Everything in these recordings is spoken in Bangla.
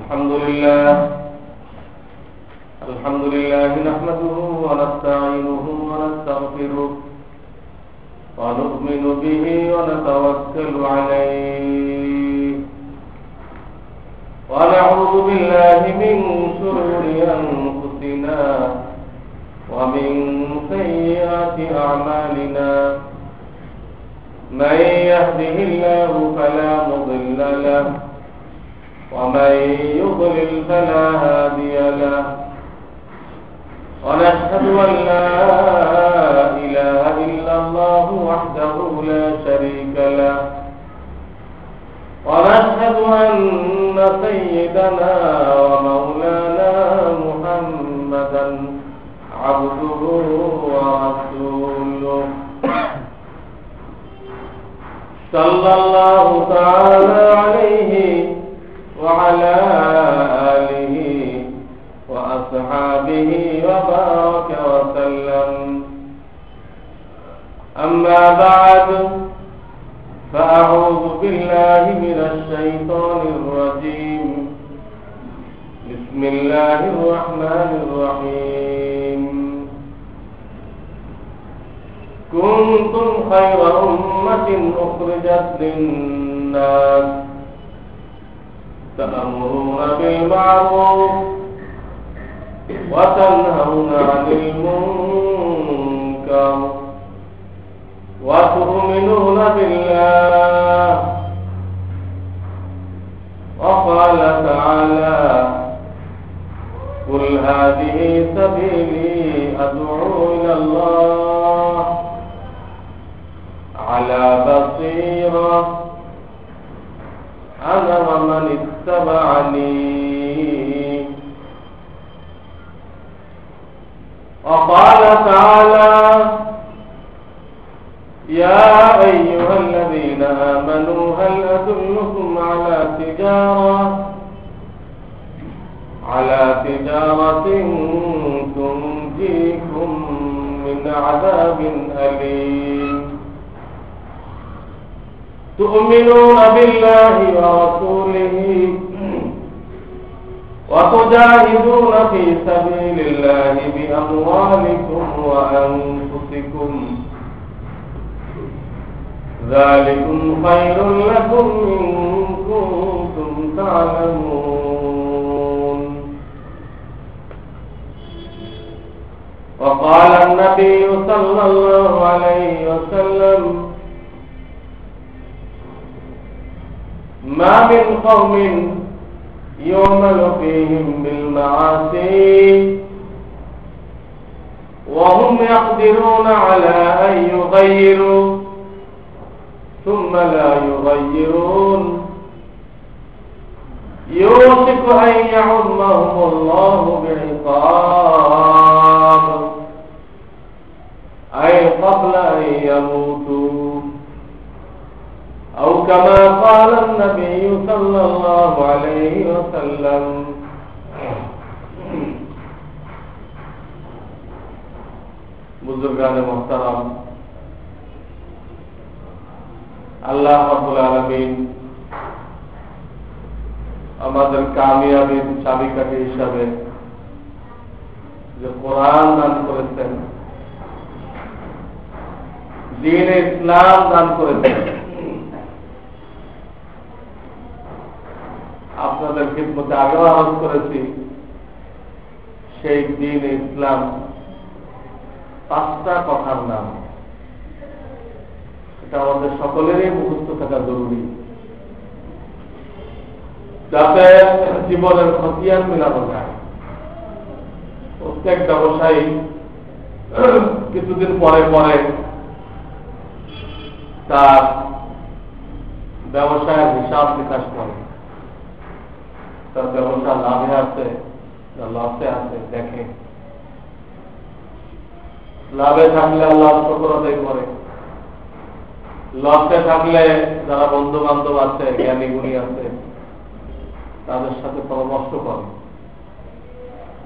الحمد لله نحمده ونستعينه ونستغفره ونؤمن به ونتوكل عليه ونعوذ بالله من شرور أنفسنا ومن سيئات أعمالنا من يهده الله فلا مضل له ومن يضلل فلا هادي له ونشهد أن لا إله إلا الله وحده لا شريك له ونشهد أن سيدنا ومولانا محمدا عبده ورسوله صلى الله تعالى عليه وعلى آله وأصحابه وبارك وسلم أما بعد فأعوذ بالله من الشيطان الرجيم بسم الله الرحمن الرحيم كنتم خير أمة أخرجت للناس تأمرون بالمعروف وتنهون عن المنكر وتؤمنون بالله وقال تعالى قل هذه سبيلي أدعو إلى الله على بصيرة أنا ومن اتبعني وقال تعالى يا أيها الذين آمنوا هل أدلكم على تجارة تنجيكم من عذاب أليم تؤمنون بالله ورسوله وتجاهدون في سبيل الله بأموالكم وأنفسكم ذلكم خير لكم إن كنتم تعلمون وقال النبي صلى الله عليه وسلم ما من قوم يعمل فيهم بالمعاصي وهم يقدرون على أن يغيروا ثم لا يغيرون يوشك أن يعمهم الله بعقاب أي قبل أن يموتوا أو كما قال النبي صلى الله عليه وسلم बुजुर्गान मोहतरम আল্লাহ রাব্বুল আলামিন আমাদের কামিয়াবির চাবিকাঠি হিসাবে যে কোরআন দান করেছেন, দ্বীন ইসলাম দান করেছেন, আপনাদের খিদমতে আগেও আরোপ করেছি সেই দ্বীন ইসলাম 5টা কথার নাম। এটা আমাদের সকলেরই মুখস্থ থাকা জরুরি, যাতে জীবনের খতিয়ান মেলানো যায়। প্রত্যেক ব্যবসায়ী কিছুদিন পরে পরে তার ব্যবসায়ের হিসাব নিকাশ করে, তার ব্যবসা লাভে আছে না লসে আছে দেখে। লাভে থাকলে আল্লাহ শুকর আদায় করে, লসে থাকলে যারা বন্ধু বান্ধব আছে, জ্ঞানী গুণী আছে, তাদের সাথে পরামর্শ করে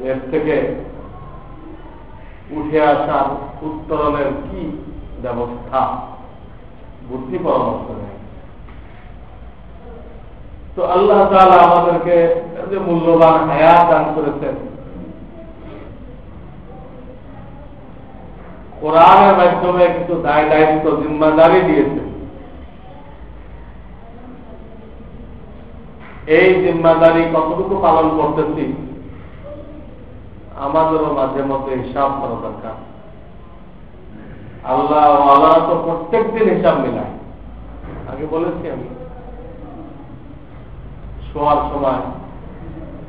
এর থেকে উঠে আসার উত্তরণের কি ব্যবস্থা, বুদ্ধি পরামর্শ নেয়। তো আল্লাহ তাআলা আমাদেরকে যে মূল্যবান হায়াত দান করেছেন, কোরআনের মাধ্যমে কিছু দায় দায়িত্ব জিম্মাদারি দিয়েছেন। এই জিম্মাদারি কতটুকু পালন করতেছি আমাদেরও মাঝে মধ্যে হিসাব করা দরকার। আল্লাহ তো প্রত্যেক দিন হিসাব মিলায়। আগে বলেছি আমি, শোয়ার সময়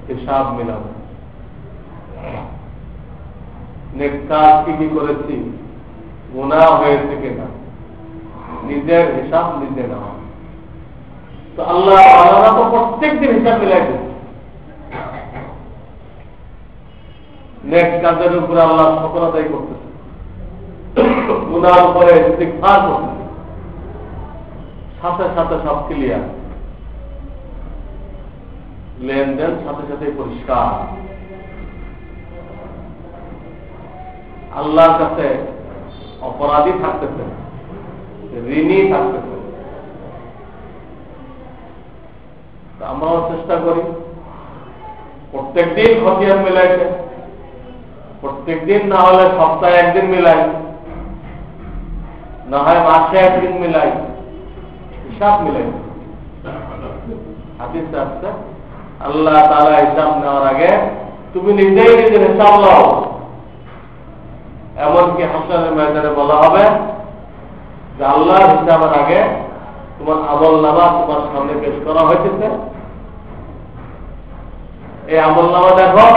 হিসাব মিলাব, নেক কাজ কি কি করেছি, গুনাহ হয়েছে কিনা, নিজের হিসাব নিজে নেওয়া। তো আল্লাহ তো প্রত্যেক দিন হিসাব মিলাই দিচ্ছে। নেক কাজের উপরে আল্লাহ সফলতাই করতেছে, গুনার উপরে ইস্তিগফার করতেছে, সাথে সাথে সব ক্লিয়ার, লেনদেন সাথে সাথে পরিষ্কার। আল্লাহর কাছে অপরাধী থাকতেছে, ঋণী থাকতেছে। আমরাও চেষ্টা করি প্রত্যেক দিন খতিয়ান মিলাইতে, প্রত্যেক দিন না হলে সপ্তাহে একদিন মিলাই, না হয় মাসে একদিন মিলাই, হিসাব মিলাই। হাদিসে আসছে আল্লাহ তাআলা হিসাব নেওয়ার আগে তুমি নিজেই নিজের হিসাব নাও। এমনকি হাসরের ময়দানে বলা হবে যে আল্লাহর হিসাবের আগে তোমার আমল নামা তোমার সামনে পেশ করা হয়েছে। এই আমল নামা দেখো,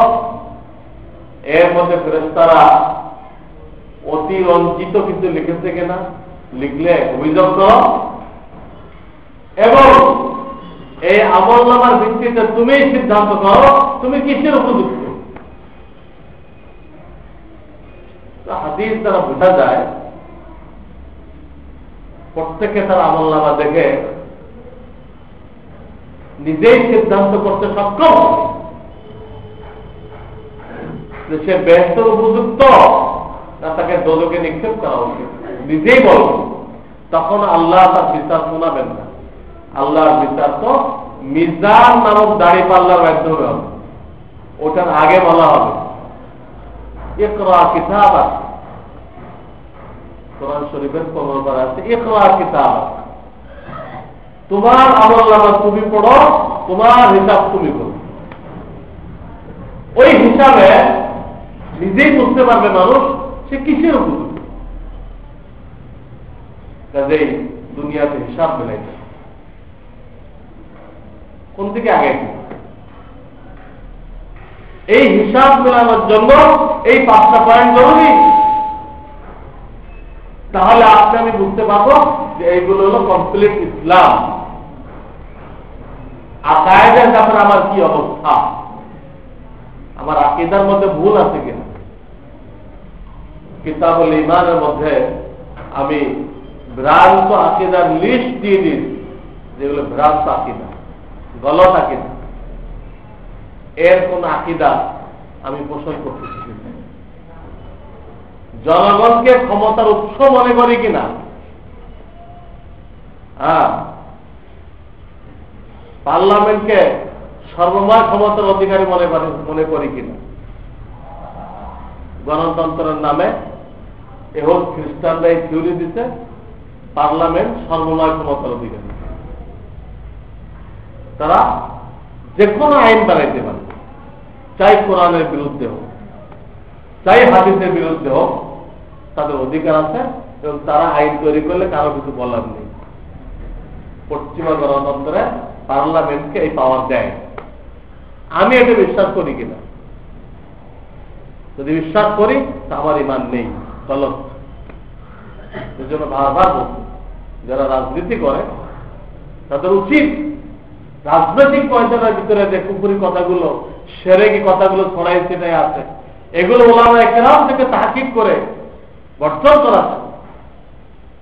এর মধ্যে ফেরেশতারা অতি রঞ্জিত কিছু লিখেছে কিনা, লিখলে অভিযোগ করো, এবং এই আমল নামার ভিত্তিতে তুমি সিদ্ধান্ত করো তুমি কিসের উপযুক্ত। হাদিস দ্বারা বোঝা যায় প্রত্যেকে তার আমল নামা দেখে নিজেই সিদ্ধান্ত করতে সক্ষম যে সে বেহেশতের উপযুক্ত না তাকে দোজখে নিক্ষেপ করা উচিত, নিজেই বল। তখন আল্লাহ তার বিচার শোনাবেন না। আল্লাহর বিচার তো মিজান নামক দাড়ি পাল্লার মাধ্যমে হবে। ওটার আগে বলা হবে ইকরা কিতাবাক, কোরআন শরীফের 15 আছে ইকরা কিতাবাক, তোমার আমল নামা তুমি পড়ো, তোমার হিসাব তুমি করো। ওই হিসাবে নিজেই বুঝতে পারবে মানুষ সে কিসের উপযুক্ত। কাজেই দুনিয়াতে হিসাব মিলাইছে কোন দিকে আগে। এই হিসাব মেলানোর জন্য এই 5টা পয়েন্ট জরুরি। তাহলে আপনি আমি বুঝতে পারবো যে এইগুলো হলো কমপ্লিট ইসলাম। আকায়েদের ব্যাপারে আমার কি অবস্থা, আমার আকীদার মধ্যে ভুল আছে কিনা। কিতাবুল ঈমানের মধ্যে আমি ভ্রান্ত আকীদার লিস্ট দিয়ে দিয়েছি, যেগুলো ভ্রান্ত আকীদা, গলত আকীদা। এর কোন আকীদা আমি পোষণ করতেছি কিনা, জনগণকে ক্ষমতার উৎস মনে করি কিনা, পার্লামেন্টকে সর্বময় ক্ষমতার অধিকারী মনে করি কিনা। গণতন্ত্রের নামে এহদ খ্রিস্টানরা এই থিওরি দিতে পার্লামেন্ট সর্বময় ক্ষমতার অধিকারী, তারা যে কোনো আইন বানাইতে পারে, চাই কোরআনের বিরুদ্ধে হোক চাই হাদিসের বিরুদ্ধে হোক, তাদের অধিকার আছে এবং তারা আইন তৈরি করলে কারো কিছু বলার নেই। পশ্চিমা গণতন্ত্রে পার্লামেন্টকে এই পাওয়ার দেয়। আমি এটা বিশ্বাস করি কিনা, যদি বিশ্বাস করি তা আমার ঈমান নেই, গলত। এই জন্য বারবার বলছি যারা রাজনীতি করে তাদের উচিত রাজনৈতিক পয়সাটার ভিতরে যে কুপুরি কথাগুলো, সেরেকি কথাগুলো ছড়াই ছিটাই আছে, এগুলো ওলামা একরাম থেকে তাহকিক করে বর্জন করা।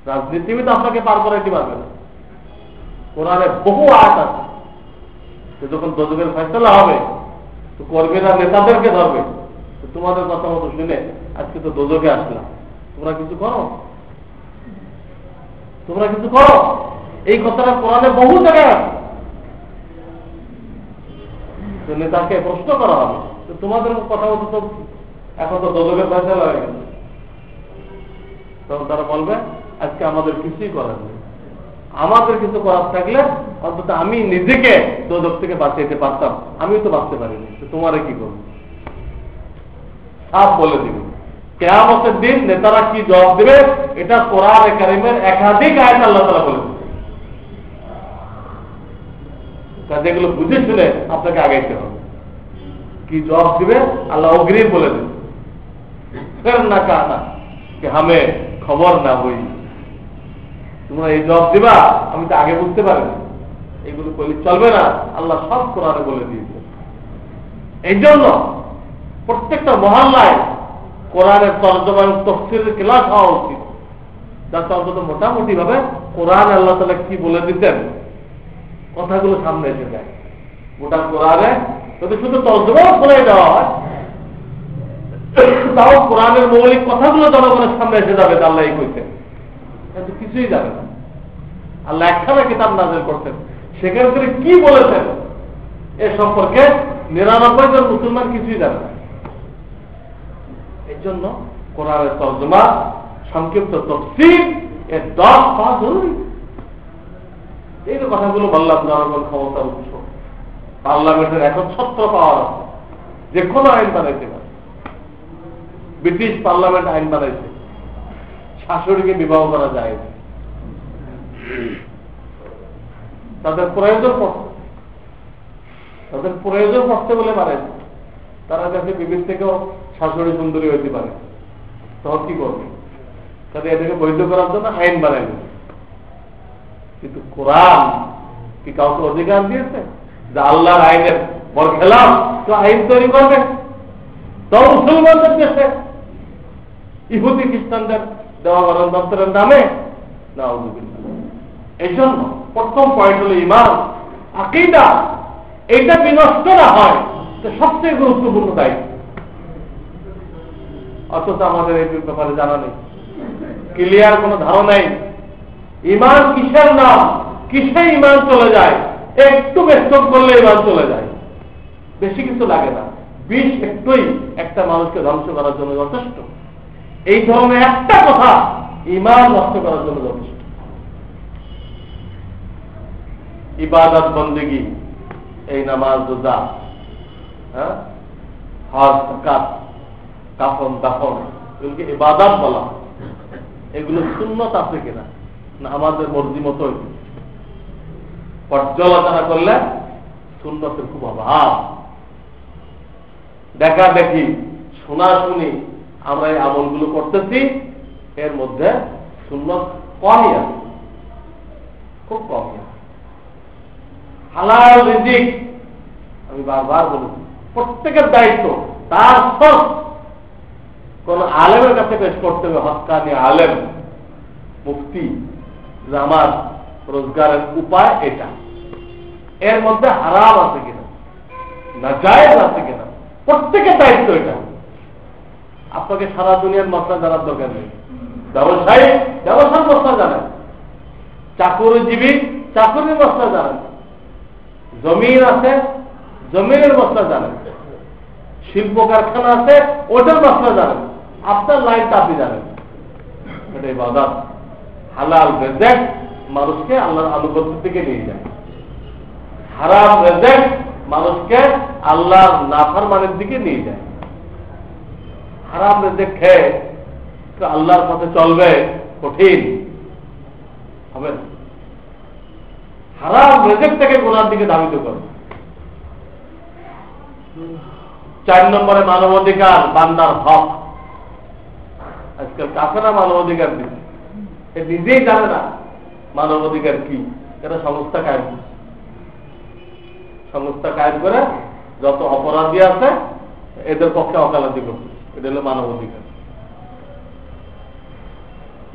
রাজনীতিবিদ আপনাকে পার করাইতে পারবে না। কোরআনে বহু আয়াত আছে যে যখন দোজখের ফয়সালা হবে তো কর্মীরা নেতাদেরকে ধরবে, তোমাদের কথা মতো শুনে আজকে তো দোজখে আসলাম, তোমরা কিছু করো, তোমরা কিছু করো। এই কথাটা কোরআনে বহু জায়গায় আছে। নেতাকে প্রশ্ন করা হবে, তোমাদের কথা মতো তো এখন তো দোজখের ফয়সালা হয়ে গেছে। তখন তারা বলবে আজকে আমাদের কিছুই করার নেই, আমাদের কিছু করার থাকলে অন্তত আমি নিজেকে দোজখ থেকে বাঁচাইতে পারতাম, আমি তো বাঁচতে পারিনি, তোমারে কি করবো? সব বলে দিবে। কিয়ামতের দিন নেতারা কি জবাব দেবে এটা কোরআন কারীমের একাধিক আয়াত আল্লাহ তাআলা বলে দিবে। যেগুলো বুঝে শুনে আপনাকে আগাইতে হবে। কি জবাব দিবে আল্লাহ অগ্রিম বলে দেবে, ফের না কানা कि हमें खबर ना हुई, তোমরা এই জবাব দিবা আমি তো আগে বুঝতে পারিনি, এগুলো বলি চলবে না, আল্লাহ সব কোরআনে বলে দিয়েছে। এই জন্য প্রত্যেকটা মহল্লায় কোরআনের তরজমা এবং তাফসীরের ক্লাস হওয়া উচিত, যাতে অন্তত মোটামুটি ভাবে কোরআন আল্লাহ তাআলা কি বলে দিতেন কথাগুলো সামনে এসে যায়। গোটা কোরআনে যদি শুধু তরজমাও বলে দেওয়া হয়, তাও কোরআনের মৌলিক কথাগুলো জনগণের সামনে এসে যাবে, আল্লাহ এই কইতেন, কিন্তু কিছুই যাবে না। আল্লাহ একখানা কিতাব নাযিল করতেন, সেখান থেকে কি বলেছেন এ সম্পর্কে 99 জন মুসলমান কিছুই জানে না। এই জন্য কোরআনের তরজমা, সংক্ষিপ্ত তাফসীর এর 10 পাওয়া জরুরি। এই যে কথাগুলো বললাম, জনগণ ক্ষমতার উৎস, পার্লামেন্টের এখন ছত্র পাওয়ার আছে, যে কোনো আইন বানাইতে পারে। ব্রিটিশ পার্লামেন্ট আইন বানাইছে শাশুড়িকে বিবাহ করা যায়, তাদের প্রয়োজন পড়ছে, তাদের প্রয়োজন পড়ছে বলে বানাইছে। তারা কাছে বিবির থেকেও শাশুড়ি সুন্দরী হইতে পারে, তখন কি করবে? তাদের এটাকে বৈধ করার জন্য আইন বানাইবে। কিন্তু কোরআন কি কাউকে অধিকার দিয়েছে যে আল্লাহর আইনের বরখেলাফ তো আইন তৈরি করবে? তো মুসলমানদের দেশে ইহুদি খ্রিস্টানদের দেওয়া গণতন্ত্রের নামে না। এই জন্য প্রথম পয়েন্ট হল ঈমান, আকীদা। এইটা বিনষ্ট না হয় তো সবচেয়ে গুরুত্বপূর্ণ দায়িত্ব। অথচ আমাদের এই ব্যাপারে জানা নেই, ক্লিয়ার কোনো ধারণাই। ঈমান কিসের নাম, কিসে ঈমান চলে যায়, একটু বেষ্টন করলে ঈমান চলে যায়, বেশি কিছু লাগে না। বিষ একটুই একটা মানুষকে ধ্বংস করার জন্য যথেষ্ট। এই ধরনের একটা কথা ঈমান নষ্ট করার জন্য যথেষ্ট। ইবাদত বন্দেগী, এই নামাজ রোজা, হজ যাকাত, কাফন দাফন, এগুলোকে ইবাদত বলা। এগুলো সুন্নত আছে কিনা না আমাদের মর্জি মতোই পর্যালোচনা করলে সুন্নতের খুব অভাব। দেখা দেখি, শোনা শুনি আমরা এই আমলগুলো করতেছি, এর মধ্যে সুন্নত কমই আছে, খুব কমই আছে। হালাল রিজিক আমি বারবার বলেছি, প্রত্যেকের দায়িত্ব তার সব কোন আলেমের কাছে পেশ করতে হবে। হক্কানি আলেম, মুফতি, যে আমার রোজগারের উপায় এটা, এর মধ্যে হারাম আছে কিনা, নাজায়েজ আছে কিনা, প্রত্যেকের দায়িত্ব এটা। আপনাকে সারা দুনিয়ার মশলা জানার দরকার নেই। ব্যবসায়ী ব্যবসার মশলা জানেন, চাকুরিজীবী চাকুরির মশলা জানেন, জমিন আছে জমিনের মশলা জানেন, শিল্প কারখানা আছে ওটার মশলা জানেন, আপনার লাইনটা আপনি জানেন। এটা ইবাদত। হালাল রিজিক মানুষকে আল্লাহর আনুগত্যের দিকে নিয়ে যায়, হারাম রিজিক মানুষকে আল্লাহর নাফরমানির দিকে নিয়ে যায়। হারাম রিজিক খেয়ে আল্লাহর পথে চলবে কঠিন হবে না। হারাম রিজিক থেকে গুনার দিকে ধাবিত করে। 4 নম্বরে মানবাধিকার, বান্দার হক। আজকাল কাফেররা মানবাধিকার দিচ্ছে, এ নিজেই জানে না মানবাধিকার কি। এটা সংস্থা কায়েম করে যত অপরাধী আছে এদের পক্ষে ওকালতি করছে, এটা হলো মানবাধিকার।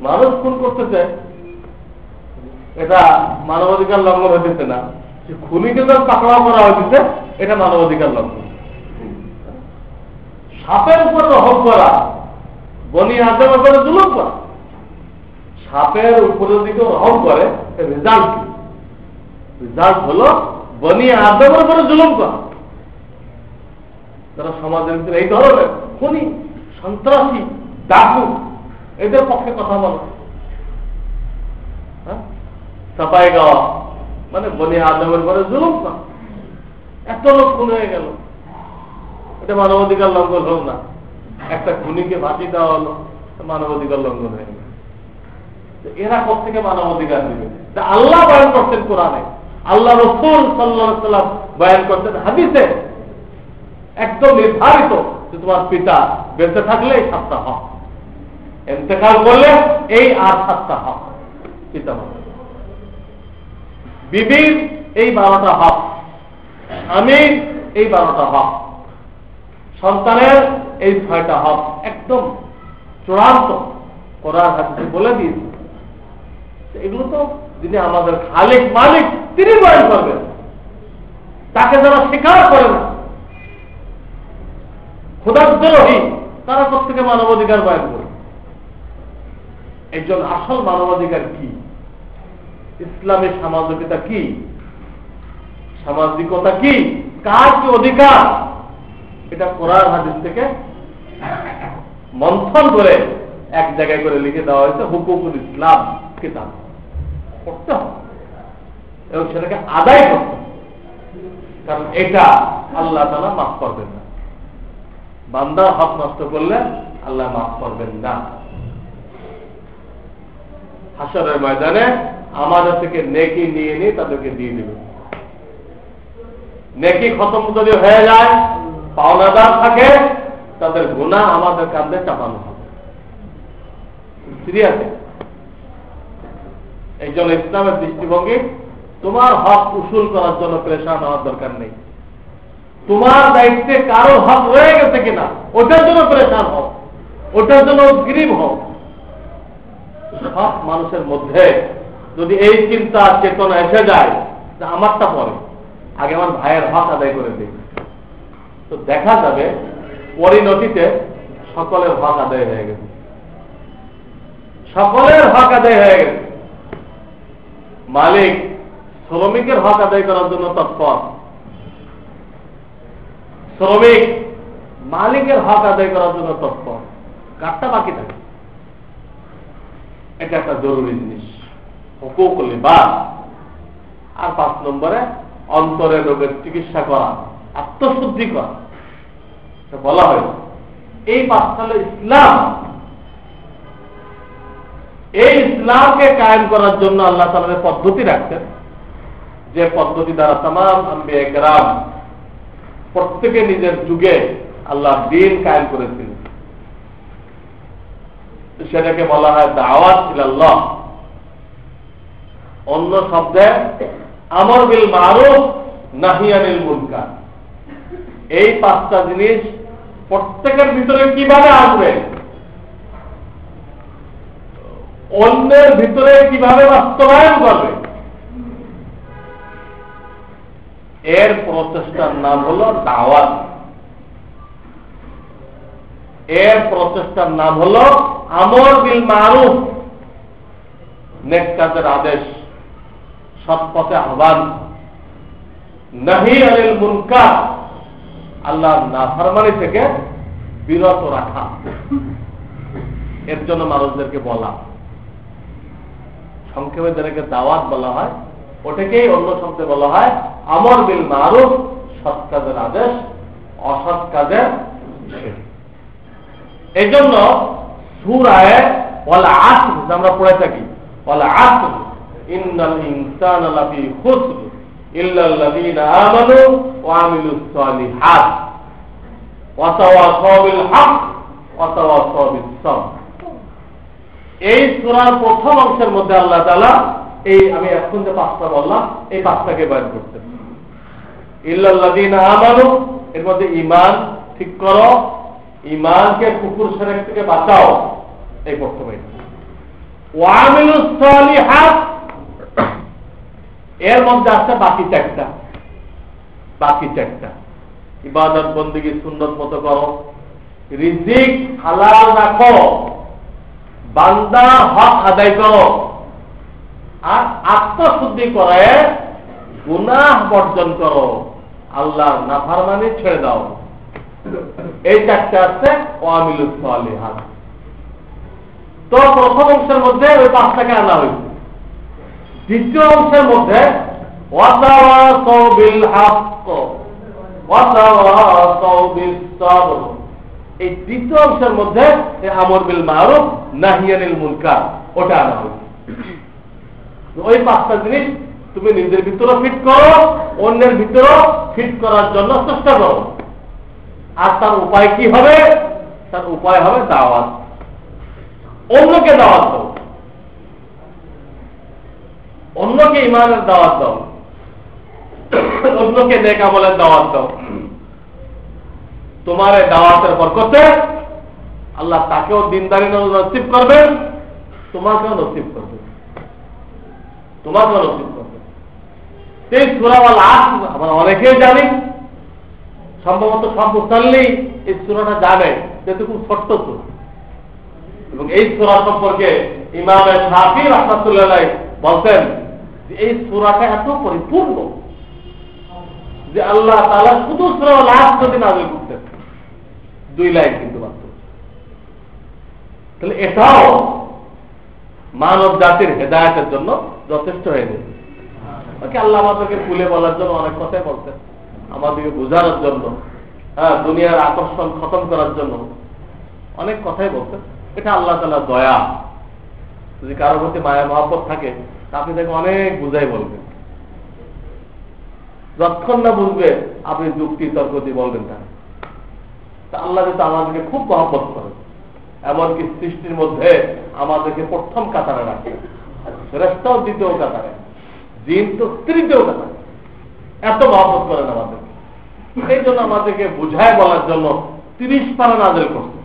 মানুষ খুন করতেছে, এটা মানবাধিকার লঙ্ঘন হইতেছে না। খুনিকে যখন পাকড়াও করা হইতেছে, এটা মানবাধিকার লঙ্ঘন। সাপের উপর রহম করা, বনি আদমের উপরে জুলুম করা। সাপের উপরের দিকে রহম করে, রেজাল্ট কি? রেজাল্ট হলো বনি আদমের উপরে জুলুম করা। যারা সমাজের ভিতরে এই ধরনের খুনি, সন্ত্রাসী, ডাকু, এদের পক্ষে কথা বলো। হ্যাঁ, চাপাই গাওয়া মানে বনি আদমের পরে জুলুম না, এত লোক খুন হয়ে গেল, এটা মানবাধিকার লঙ্ঘন হোক না? একটা খুনিকে ফাঁসি দেওয়া হলো, মানবাধিকার লঙ্ঘন হয়ে গেল। এরা কোথেকে মানবাধিকার দিবে? আল্লাহ বয়ান করছেন কোরআনে, আল্লাহ রাসূল সাল্লাল্লাহু আলাইহি ওয়াসাল্লাম বয়ান করছেন হাদিসে, একদম নির্ধারিত যে তোমার পিতা বেঁচে থাকলে এই 7টা হক, ইন্তেকাল করলে এই আর 7টা হক। পিতা মাতা, বিবির এই 12টা হক, স্বামীর এই 12টা হক, সন্তানের এই 6টা হক, একদম চূড়ান্ত কোরআন হাদিসে বলে দিয়েছে। এগুলো তো যিনি আমাদের খালিক মালিক তিনি বয়ান করবেন, তাকে যারা স্বীকার করে না, খোদাদ্রোহী, তারা কোথেকে মানবাধিকার বয়ান করে? এই জন্য আসল মানবাধিকার কি, ইসলামের সামাজিকতা কি, সামাজিকতা কি, কার কি অধিকার, এটা কোরআন হাদিস থেকে মন্থন করে এক জায়গায় করে লিখে দেওয়া হয়েছে হুকুকুল ইসলাম কিতাব। পড়তে হবে এবং সেটাকে আদায় করতে হবে, কারণ এটা আল্লাহ তাআলা মাফ করবেন না। বান্দার হক নষ্ট করলে আল্লাহ মাফ করবেন না। হাসরের ময়দানে আমাদের থেকে নেকি নিয়ে নিয়ে তাদেরকে দিয়ে দেবে। নেকি খতম যদি হয়ে যায়, পাওনাদার থাকে, তাদের গুনাহ আমাদের কাঁধে চাপানো হবে। সিরিয়াসে এই জন্য ইসলামের দৃষ্টিভঙ্গি, তোমার হক উসুল করার জন্য পরেশান হওয়ার দরকার নেই। তোমার দায়িত্বে কারো হক রয়ে গেছে কিনা ওটার জন্য পরেশান হও, ওটার জন্য উদ্গ্রীব হও। সব মানুষের মধ্যে যদি এই চিন্তা চেতনা এসে যায় যে আমারটা পরে, আগে আমার ভাইয়ের হক আদায় করে দিই, তো দেখা যাবে পরিণতিতে সকলের হক আদায় হয়ে গেছে, সকলের হক আদায় হয়ে গেছে। মালিক শ্রমিকের হক আদায় করার জন্য তৎপর, শ্রমিক মালিকের হক আদায় করার জন্য তৎপর, কারটা বাকি থাকে? এটা একটা জরুরি জিনিস, হুকুকুল ইবাদ। আর 5 নম্বরে অন্তরের রোগের চিকিৎসা করা, আত্মশুদ্ধি করা বলা হয়। এই 5টা হল ইসলাম। এই ইসলামকে কায়েম করার জন্য আল্লাহ তাআলা পদ্ধতি রাখছেন, যে পদ্ধতি দ্বারা তামাম আম্বিয়া কেরাম প্রত্যেকে নিজের যুগে আল্লাহ দ্বীন কায়েম করেছিলেন। সেটাকে বলা হয় দাওয়াত ইলাল্লাহ। অন্য শব্দে আমর বিল মারুফ নাহি আনিল মুনকার। এই 5টা জিনিস প্রত্যেকের ভিতরে কিভাবে আসবে, অন্যের ভিতরে কিভাবে বাস্তবায়ন করবে, এর প্রচেষ্টার নাম হলো দাওয়াত। এর প্রচেষ্টার নাম হলো আমর বিল মারুফ, নেক কাজের আদেশ, সৎ পথে আহ্বান, নাহি আনিল মুনকার, আল্লাহর নাফরমানি থেকে বিরত রাখা। এর জন্য মানুষদেরকে বলা, সংক্ষেপে যেটাকে দাওয়াত বলা হয়, ওটাকেই অন্য শব্দে বলা হয় আমর বিল মারুফ, সৎ কাজের আদেশ, অসৎ কাজের নিষেধ। এই জন্য সূরায়ে ওয়াল আসর আমরা পড়ে থাকি, ওয়াল আসর ইন্নাল ইনসানা লাফি খুসর ইল্লাল্লাযীনা আমানু ওয়া আমিলুস সালিহাত ওয়া তাওয়াসাউ বিল হক ওয়া তাওয়াসাউ বিস সাবর। এই সূরার প্রথম অংশের মধ্যে আল্লাহ তাআলা এই আমি এখন যে 5টা বললাম, এই 5টাকে বয়ান করতেন। ইল্লাল্লাযীনা আমানু, এর মধ্যে ঈমান ঠিক করো, ঈমানকে কুফর শিরক থেকে বাঁচাও, এই প্রথমে। ওয়া আমিলুস সালিহাত, এর মধ্যে আছে বাকি 4টা। বাকি 4টা ইবাদত বন্দেগী সুন্নত মতো করো, রিজিক হালাল রাখো, বান্দা হক আদায় করো, আর আত্মশুদ্ধি করে গুনাহ বর্জন করো, আল্লাহর নাফরমানি ছেড়ে দাও। এই চারটে আছে ওয়ামিলুস সালিহাত। তো প্রথম অংশের মধ্যে ওই পাঁচটাকে আনা হয়েছে। দ্বিতীয় অংশের মধ্যে ওয়াতাওয়াসাউ বিল হক ওয়াতাওয়াসাউ বিস সাবর, এই দ্বিতীয় অংশের মধ্যে আমর বিল মারুফ নাহি আনিল মুনকার ওটা আনা হয়েছে। ওই পাঁচটা জিনিস তুমি নিজের ভিতরে ফিট করো, অন্যের ভিতরে ফিট করার জন্য চেষ্টা করো। আর তার উপায় কি হবে? তার উপায় হবে দাওয়াত, অন্যকে দাওয়াত দাও, অন্যকে ইমানের দাওয়াত দাও, অন্যকে নেক আমলের দাওয়াত দাও। তোমার এই দাওয়াতের বরকতে আল্লাহ তাকেও দিনদারি নসিব করবেন, তোমাকেও নসিব করবেন, তোমাকেও নসিব করবেন। এই সূরা আল আসর আমরা অনেকেই জানি, সম্ভবত সব মুসল্লি এই সূরাটা জানে, যেহেতু খুব ছোট্ট সূরা। এবং এই সূরা সম্পর্কে ইমাম শাফি রাহমাতুল্লাহ আলাইহি বলতেন যে এই সূরাটা এত পরিপূর্ণ যে আল্লাহ তাআলা শুধু সূরা আল আসর যদি নাযিল করতেন, 2 লাইন কিন্তু মাত্র, তাহলে এটাও মানব জাতির হেদায়েতের জন্য যথেষ্ট হয়ে যাবে। আল্লাহ আমাদেরকে খুলে বলার জন্য অনেক কথাই বলতেন, আমাদেরকে বোঝানোর জন্য, দুনিয়ার আকর্ষণ খতম করার জন্য অনেক কথাই বলতেন। এটা আল্লাহ তাআলার দয়া। যদি কারোর প্রতি মায়া মহব্বত থাকে আপনি তাকে অনেক বুঝাই বলবেন, যতক্ষণ না বুঝবে আপনি যুক্তি তর্ক দিয়ে বলবেন তাকে। তা আল্লাহ যেহেতু আমাদেরকে খুব মহব্বত করেন, এমনকি সৃষ্টির মধ্যে আমাদেরকে প্রথম কাতারে রাখে, ফেরেশতাও দ্বিতীয় কাতারে, জিন তো তৃতীয় কাতারে, এত মহব্বত করেন আমাদেরকে। এই জন্য আমাদেরকে বুঝায় বলার জন্য 30 পারা নাযিল করছে।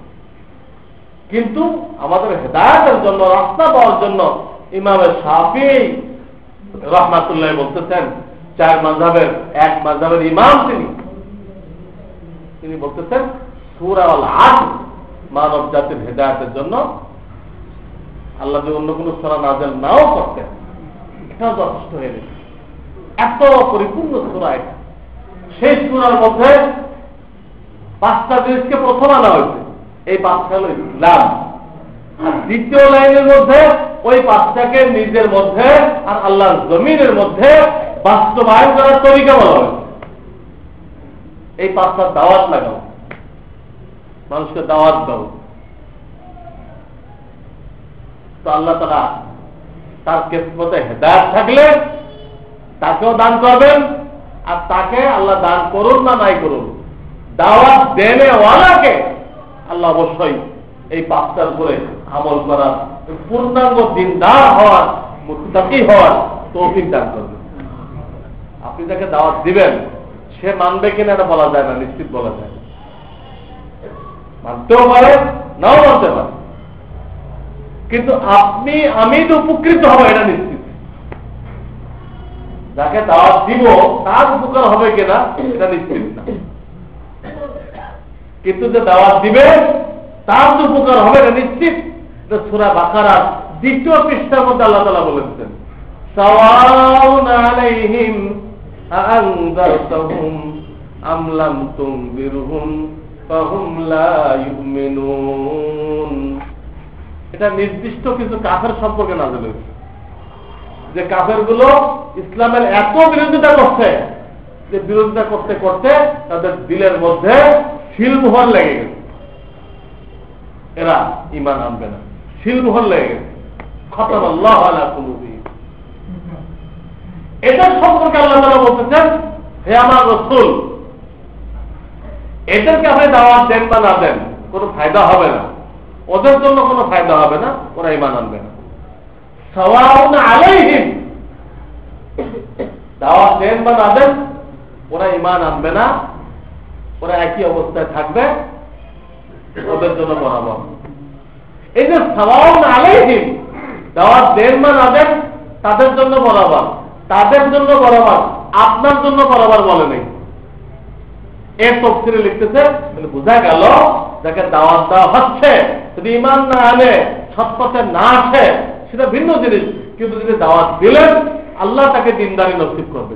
কিন্তু আমাদের হেদায়েতের জন্য, রাস্তা পাওয়ার জন্য ইমাম শাফি রাহমাতুল্লাহ বলতেছেন, 4 মাযহাবের এক মাযহাবের ইমাম তিনি বলতেছেন সূরা আল আসর মানব জাতির হেদায়েতের জন্য, আল্লাহ যদি অন্য কোনো সূরা নাযিল নাও করতেন এটাও যথেষ্ট হয়ে যেত। এত পরিপূর্ণ সূরা এটা। সেই সূরার মধ্যে 5টা জিনিসকে প্রথম আনা হয়েছে। এই 5টা হল ইসলাম। আর দ্বিতীয় লাইনের মধ্যে ওই 5টাকে নিজের মধ্যে আর আল্লাহর জমিনের মধ্যে বাস্তবায়ন করার তরিকা বলা হয়েছে। এই 5টা দাওয়াত লাগাও, মানুষকে দাওয়াত দাও। তো আল্লাহ তাআলা তার কিসমতে হেদায়েত থাকলে তাকেও দান করবেন, আর তাকে আল্লাহ দান করুন না নাই করুন, দাওয়াত দেনে ওয়ালাকে আল্লাহ অবশ্যই এই 5টার উপরে আমল করার, পূর্ণাঙ্গ দিনদার হওয়ার, মুত্তাকি হওয়ার তৌফিক দান করবেন। আপনি যাকে দাওয়াত দিবেন সে মানবে কিনা এটা বলা যায় না, নিশ্চিত বলা যায় না। মানতেও পারে, নাও মানতে পারে, কিন্তু আপনি আমি তো উপকৃত হবো এটা নিশ্চিত। যাকে দাওয়াত দিব তার উপকার হবে কিনা এটা নিশ্চিত না, কিন্তু যে দাওয়াত দিবে তার যে উপকার হবে এটা নিশ্চিত। সূরা বাকারার 2য় পৃষ্ঠার মধ্যে আল্লাহ তাআলা বলেছেন, সাওয়াউন আলাইহিম আনযারতাহুম আম লাম তুনযিরহুম ফাহুম লা ইউমিনুন। এটা নির্দিষ্ট কিছু কাফের সম্পর্কে নাযিল হয়েছে, যে কাফেরগুলো ইসলামের এত বিরোধিতা করছে যে বিরোধিতা করতে করতে তাদের দিলের মধ্যে শিলমোহর লেগে গেছে, এরা ঈমান আনবে না, শিলমোহর লেগে গেছে। খাতামাল্লাহু আলা কুলুবিহিম। এটা সম্পর্কে আল্লাহ তাআলা বলতেছেন, হে আমার রাসূল, এদেরকে আপনি দাওয়াত দেন বা না দেন কোনো ফায়দা হবে না, ওদের জন্য কোনো ফায়দা হবে না, ওরা ঈমান আনবে না। সাওয়াউন আলাইহিম, দাওয়াত দেন বা না দেন ওরা ঈমান আনবে না, ওরা একই অবস্থায় থাকবে, ওদের জন্য বরাবর। এই যে সাওয়াউন আলাইহিম, দাওয়াত দেন বা না দেন তাদের জন্য বরাবর, তাদের জন্য বরাবর, আপনার জন্য বরাবর বলে নেই। এর তফসিরে লিখতেছে, বোঝা গেল যাকে দাওয়াত দেওয়া হচ্ছে যদি ঈমান না আনে, সৎপথে না আসে সেটা ভিন্ন জিনিস, কিন্তু যদি দাওয়াত দিলেন আল্লাহ তাকে দিনদারি নসিব করবে,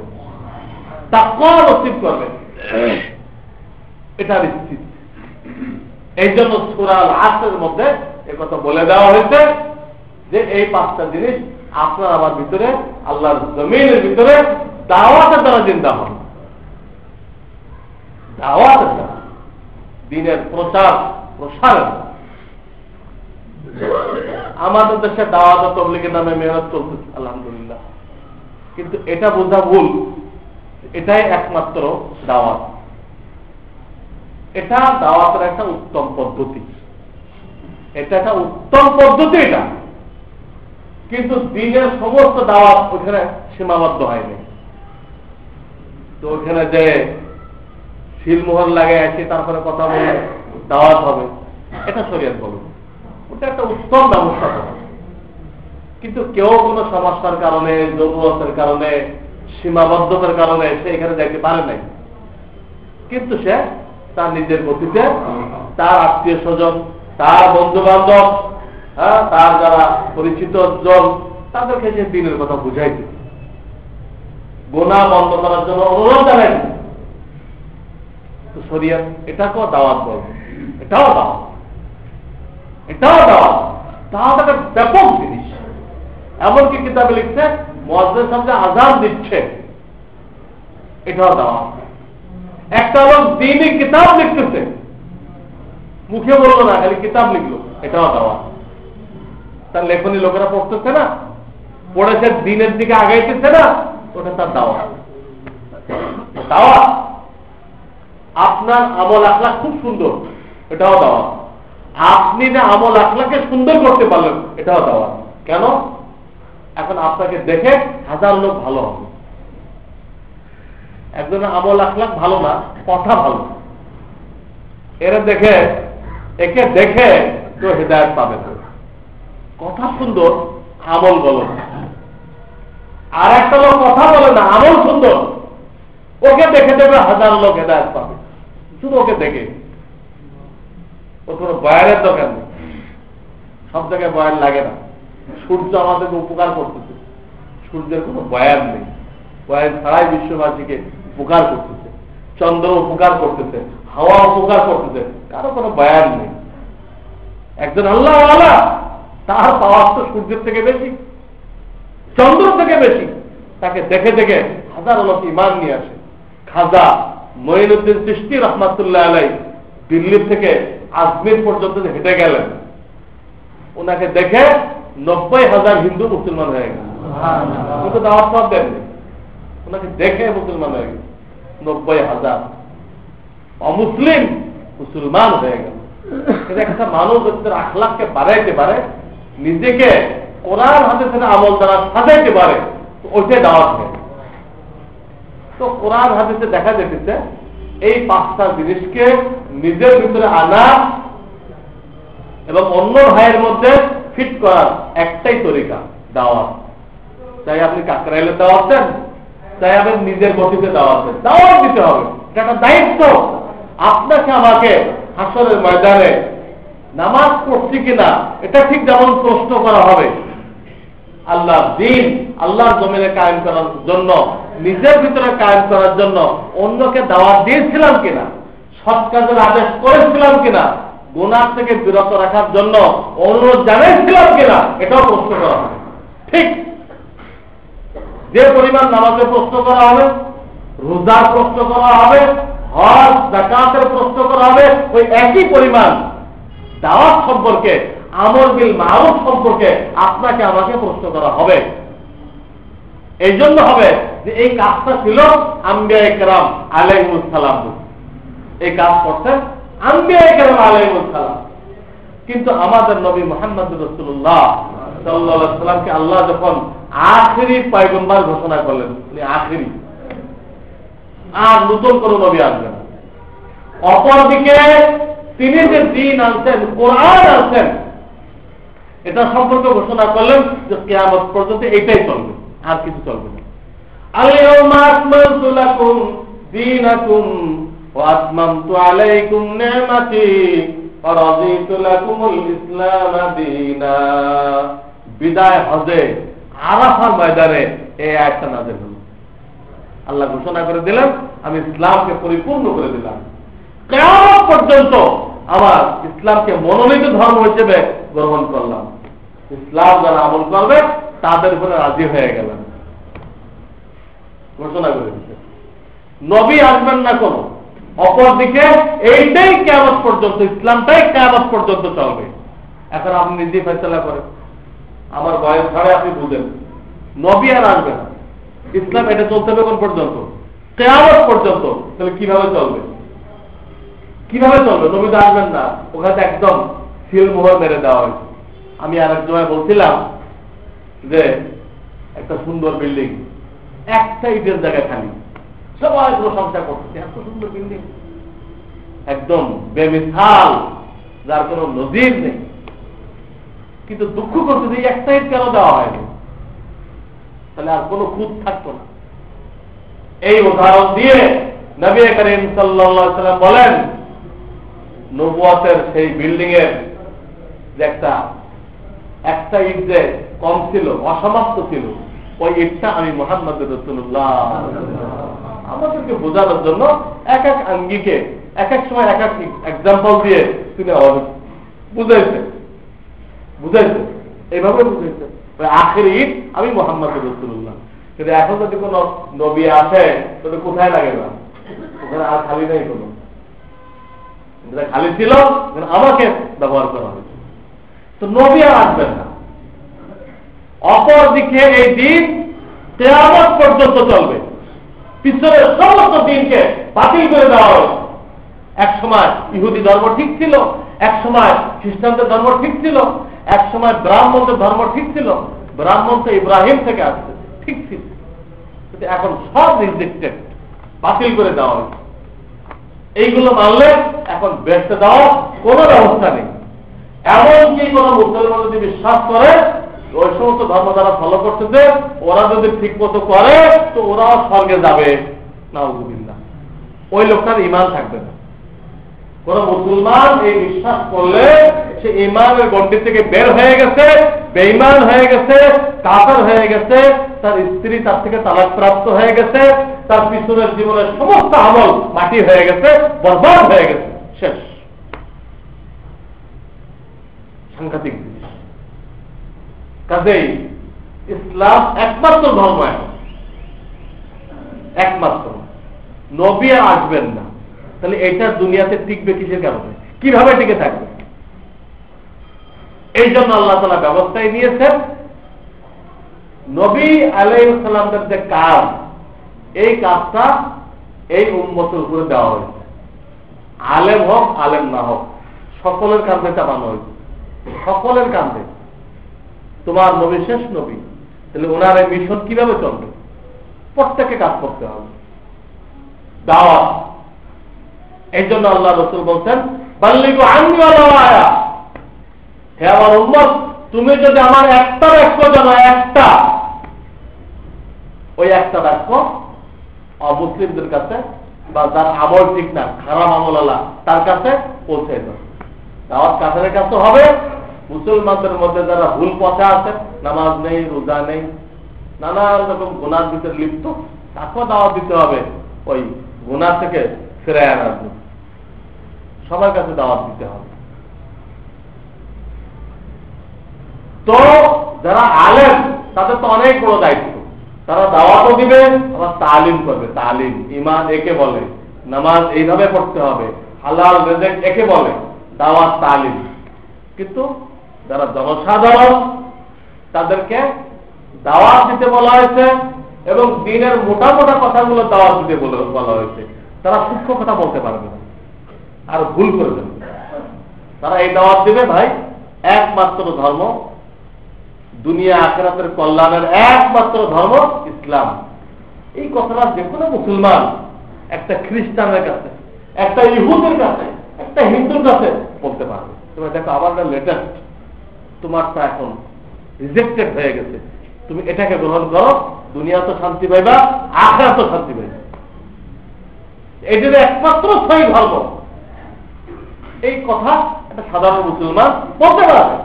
তাকওয়া নসিব করবে, এটা নিশ্চিত। এই জন্য সূরা আল আসরের মধ্যে এই কথা বলে দেওয়া হয়েছে যে এই 5টা জিনিস আপনার আমার ভিতরে, আল্লাহর জমিনের ভিতরে দাওয়াতের দ্বারা জিন্দা হবে। দাওয়াতের দ্বারা, দ্বীনের প্রসারের। আমাদের দেশে দাওয়াত ও তাবলীগের নামে মেহনত চলতেছে আলহামদুলিল্লাহ, কিন্তু এটা বোঝা ভুল এটাই একমাত্র দাওয়াত। এটা দাওয়াতের একটা উত্তম পদ্ধতি, এটা একটা উত্তম পদ্ধতি এটা, কিন্তু দ্বীনের সমস্ত দাওয়াত ওখানে সীমাবদ্ধ হয়নি। তো ওখানে যে সিলমোহর লাগে আছে তারপরে কথা বলে দাওয়াত হবে, এটা শরীয়ত বলে, ওটা একটা উত্তম ব্যবস্থা করে। কিন্তু কেউ কোনো সমস্যার কারণে, জরুরতের কারণে, সীমাবদ্ধতার কারণে সে এখানে যাইতে পারে নাই, কিন্তু সে তার নিজের গতিতে তার আত্মীয় স্বজন, তার বন্ধু বান্ধব, তার যারা পরিচিত জন, তাদেরকে সে দ্বীনের কথা বুঝাইছে, গুনাহ বন্ধ করার জন্য অনুরোধ জানাই। তো শরীয়ত এটাকেও দাওয়াত বলবে, এটাও দাওয়াত, এটাও দাওয়াত। দাওয়াত একটা ব্যাপক জিনিস। এমনকি কিতাবে লিখছে মুয়াজ্জিন সাহেব যে আযান দিচ্ছে এটাও দাওয়াত। একটা লোক দ্বীনি কিতাব লিখতেছে, মুখে বললো না, খালি কিতাব লিখলো, এটাও দাওয়াত। তার লেখনী লোকেরা পড়তেছে না, পড়েছে দ্বীনের দিকে আগাইতেছে না, ওটা তার দাওয়াত। দাওয়াত। আপনার আমল আখলাক খুব সুন্দর, এটাও দাওয়াত। আপনি যে আমল আখলাকে সুন্দর করতে পারলেন, এটাও দাওয়াত। কেন? এখন আপনাকে দেখে 1000 লোক ভালো হবে। একজনের আমল আখলাক ভালো না, কথা ভালো, একে দেখে কেউ হেদায়েত পাবে না। কথা সুন্দর, আমল বলো। আর একটা লোক কথা বলে না, আমল সুন্দর, ওকে দেখে দেবে 1000 লোক হেদায়েত পাবে, শুধু ওকে দেখে। ও কোনো বয়ানের দরকার নেই, সব জায়গায় বয়ান লাগে না। সূর্য আমাদেরকে উপকার করতেছে, সূর্যের কোনো বয়ান নেই, বয়ান ছাড়াই বিশ্ববাসীকে উপকার করতেছে। চন্দ্র উপকার করতেছে, হাওয়া উপকার করতেছে, কারো কোনো বয়ান নেই। একজন আল্লাহ ওয়ালা, তার পাওয়ার তো সূর্যের থেকে বেশি, চন্দ্র থেকে বেশি। তাকে দেখে দেখে 1000 লোক ঈমান নিয়ে আসে। খাজা মঈনুদ্দিন চিশতি রহমাতুল্লাহ আলাইহি দিল্লি থেকে আজমির পর্যন্ত হেঁটে গেলেন, ওনাকে দেখে 90,000 হিন্দু মুসলমান হয়ে গেল। কিন্তু দাওয়াত সব দেননি, ওনাকে দেখে মুসলমান হয়ে গেল 90,000 অমুসলিম মুসলমান হয়ে গেল। একটা মানুষ তার আখলাককে বাড়াইতে পারে, নিজেকে কোরআন হাদিসের আমল দ্বারা সাজাইতে পারে, ওইটাই দাওয়াত হয়। তো কোরআন হাদিসে দেখা যেতেছে এই 5টা জিনিসকে নিজের ভিতরে আনা এবং অন্য ভাইয়ের মধ্যে ফিট করার একটাই তরিকা দাওয়াত। চাই আপনি কাকরাইলে দাওয়াত দেন, চাই আপনি নিজের গতিতে দাওয়াত দেন, দাওয়াত দিতে হবে। এটা একটা দায়িত্ব। আপনাকে আমাকে হাসরের ময়দানে নামাজ পড়ছি কিনা এটা ঠিক যেমন প্রশ্ন করা হবে, আল্লাহর দ্বীন, আল্লাহর জমিনে কায়েম করার জন্য, নিজের ভিতরে কায়েম করার জন্য অন্যকে দাওয়াত দিয়েছিলাম কিনা, সৎ কাজের আদেশ করেছিলাম কিনা, গুনাহ থেকে বিরত রাখার জন্য অনুরোধ জানিয়েছিলাম কিনা, এটাও প্রশ্ন করা হবে। ঠিক যে পরিমাণ নামাজের প্রশ্ন করা হবে, রোজার প্রশ্ন করা হবে, হজ যাকাতের প্রশ্ন করা হবে, ওই একই পরিমাণ দাওয়াত সম্পর্কে, আমর বিল মারুফ সম্পর্কে আপনাকে আমাকে প্রশ্ন করা হবে। এই জন্য হবে যে এই কাজটা ছিল আম্বিয়া কেরাম আলাইহিস সালাম, এই কাজ করতেন আম্বিয়া কেরাম আলাইহিস সালাম। কিন্তু আমাদের নবী মুহাম্মদ রাসূলুল্লাহ সাল্লাল্লাহু আলাইহি সাল্লামকে আল্লাহ যখন আখেরি পয়গম্বর ঘোষণা করলেন, উনি আখেরি, আর নতুন কোন নবী আসবেন। অপরদিকে তিনি যে দ্বীন আনছেন, কোরআন আনছেন, এটা সম্পর্কে ঘোষণা করলেন যে কিয়ামত পর্যন্ত এটাই চলবে, আর কিছু চলবে না। আল-ইয়াওমা আকমালতু লাকুম দীনাকুম ওয়া আতমামতু আলাইকুম নি'মাতি ওয়া রাদিতু লাকুমুল ইসলাম দীনা। বিদায় হজে আরাফার ময়দানে এই আয়াতটা নাযিল হলো। আল্লাহ ঘোষণা করে দিলেন, আমি ইসলামকে পরিপূর্ণ করে দিলাম। কিয়ামত পর্যন্ত আমার ইসলামকে মনোনীত ধর্ম হিসেবে গ্রহণ করলাম। ইসলাম যারা আমল করবে তাদের উপরে রাজি হয়ে গেলেন, ঘোষণা করে দিচ্ছে। নবী আসবেন না কোনো, অপরদিকে এইটাই কিয়ামত পর্যন্ত, ইসলামটাই কিয়ামত পর্যন্ত চলবে। এখন আপনি নিজেই ফয়সালা করেন, আমার বয়স ছাড়ে আপনি বুঝেন, নবী আর আসবে না, ইসলাম এটা চলতে হবে কোন পর্যন্ত? কিয়ামত পর্যন্ত। তাহলে কিভাবে চলবে? কিভাবে চলবে? নবী তো আসবেন না, ওখানে একদম সিল মোহর মেরে দেওয়া হয়েছে। আমি আর এক সময় বলছিলাম যে একটা সুন্দর বিল্ডিং, একটা ইটের জায়গায় খালি, সবাই প্রশংসা করতেছে, এত সুন্দর বিল্ডিং, একদম বেমিসাল, যার কোনো নজির নেই। কিন্তু দুঃখ করতে যে একটা ইট কেন দেওয়া হয়নি, তাহলে আর কোনো খুঁত থাকতো না। এই উদাহরণ দিয়ে নবী করিম সাল্লাল্লাহু আলাইহি ওয়াসাল্লাম বলেন, নবুয়তের সেই বিল্ডিং এর যে একটা ইট যে কম ছিল, অসমাপ্ত ছিল, ওই ইটটা আমি মুহাম্মদ রাসূলুল্লাহ। আমাদেরকে বোঝানোর জন্য এক এক আঙ্গিকে এক এক সময় এক এক এক্সাম্পল দিয়ে তিনি বুঝাইছে, এইভাবে বুঝাইছে। আখের ইট আমি মুহাম্মদ রাসূলুল্লাহ। কিন্তু এখন যদি কোন নবী আসে তাহলে কোথায় লাগে না, ওখানে আর খালি নেই, কোনো খালি ছিল, আমাকে ব্যবহার করা হয়েছে। তো নবী আর আসবেন না। অপরদিকে এই দিন কিয়ামত পর্যন্ত চলবে, পিছনের সমস্ত দিনকে বাতিল করে দেওয়া হয়েছে। এক সময় ইহুদি ধর্ম ঠিক ছিল, এক সময় খ্রিস্টানদের ধর্ম ঠিক ছিল, এক সময় ব্রাহ্মণদের ধর্ম ঠিক ছিল, ব্রাহ্মণ তো ইব্রাহিম থেকে আসছে, ঠিক ছিল। কিন্তু এখন সব রিজেক্টেড, বাতিল করে দেওয়া হয়েছে। এইগুলো মানলে এখন বেঁচে দেওয়ার কোন ব্যবস্থা নেই। এমনকি কোন মুসলমান যদি বিশ্বাস করে ওই সমস্ত ধর্ম যারা ফলো করতেছে, ওরা যদি ঠিক মতো করে তো ওরাও স্বর্গে যাবে, নাউযুবিল্লাহ। ওই লোকটার ঈমান থাকবে না। কোন মুসলমান এই বিশ্বাস করলে সে ঈমানের গণ্ডি থেকে বের হয়ে গেছে, বেঈমান হয়ে গেছে, কাফের হয়ে গেছে, তার স্ত্রী তার থেকে তালাক প্রাপ্ত হয়ে গেছে, তার পিছনের জীবনের সমস্ত আমল মাটি হয়ে গেছে, বরবাদ হয়ে গেছে, শেষ। সাংঘাতিক জিনিস। কাজেই ইসলাম একমাত্র ধর্ম, একমাত্র। নবী আসবেন না, তাহলে এটা দুনিয়াতে টিকবে কিসের কারণে? কিভাবে টিকে থাকবে? এই জন্য আল্লাহ তাআলা ব্যবস্থায় নিয়েছেন, নবী আলাইহিস সালামের যে কাজ, এই কাজটা এই উম্মতের উপরে দেওয়া হয়েছে। আলেম হোক আলেম না হোক, সকলের কাঁধে চাপানো হয়েছে, সকলের কাঁধে। তোমার নবী শেষ নবী, তাহলে ওনার এই মিশন কিভাবে চলবে? প্রত্যেকে কাজ করতে হবে, দাওয়াত। এই জন্য আল্লাহ রাসূল বলছেন, বাল্লিগু আন্নী ওয়ালাউ আয়া, হে আমার উম্মত, তুমি যদি আমার একটা বাক্য জানো, একটা, ওই একটা বাক্য অমুসলিমদের কাছে বা যার আমল ঠিক না, খারাপ আমল আলা, তার কাছে পৌঁছে দাও। দাওয়াত কাছের কাছে হবে, মুসলমানদের মধ্যে যারা ভুল পথে আছে, নামাজ নেই, রোজা নেই, নানান রকম গুনার ভিতরে লিপ্ত, তাকেও দাওয়াত দিতে হবে, ওই গুনাহ থেকে ফিরে আনার জন্য সবার কাছে দাওয়াত দিতে হবে। তো যারা আলেম তাদের তো অনেক বড় দায়িত্ব, তারা দাওয়াতও দিবে, আবার তালিম করবে। তালিম, ঈমান একে বলে, নামাজ এইভাবে পড়তে হবে, হালাল রিজিক একে বলে, দাওয়াত তালিম। কিন্তু যারা জনসাধারণ তাদেরকে দাওয়াত দিতে বলা হয়েছে, এবং দ্বীনের মোটা মোটা কথাগুলো দাওয়াত দিতে বলা হয়েছে। তারা সূক্ষ্ম কথা বলতে পারবে না, আর ভুল করবে না। তারা এই দাওয়াত দিবে, ভাই একমাত্র ধর্ম, দুনিয়া আখিরাতের কল্যাণের একমাত্র ধর্ম ইসলাম। এই কথাটা যে কোনো মুসলমান একটা খ্রিস্টানের কাছে, একটা ইহুদের কাছে, একটা হিন্দুর কাছে বলতে পারবে। তুমি দেখো আমাদের লেটেস্ট, তোমারটা এখন রিজেক্টেড হয়ে গেছে, তুমি এটাকে গ্রহণ করো, দুনিয়া তো শান্তি পাইবা, আখিরাত তো শান্তি পাইবা। এটার একমাত্র সহি ধর্ম। এই কথা একটা সাধারণ মুসলমান বলতে পারবে।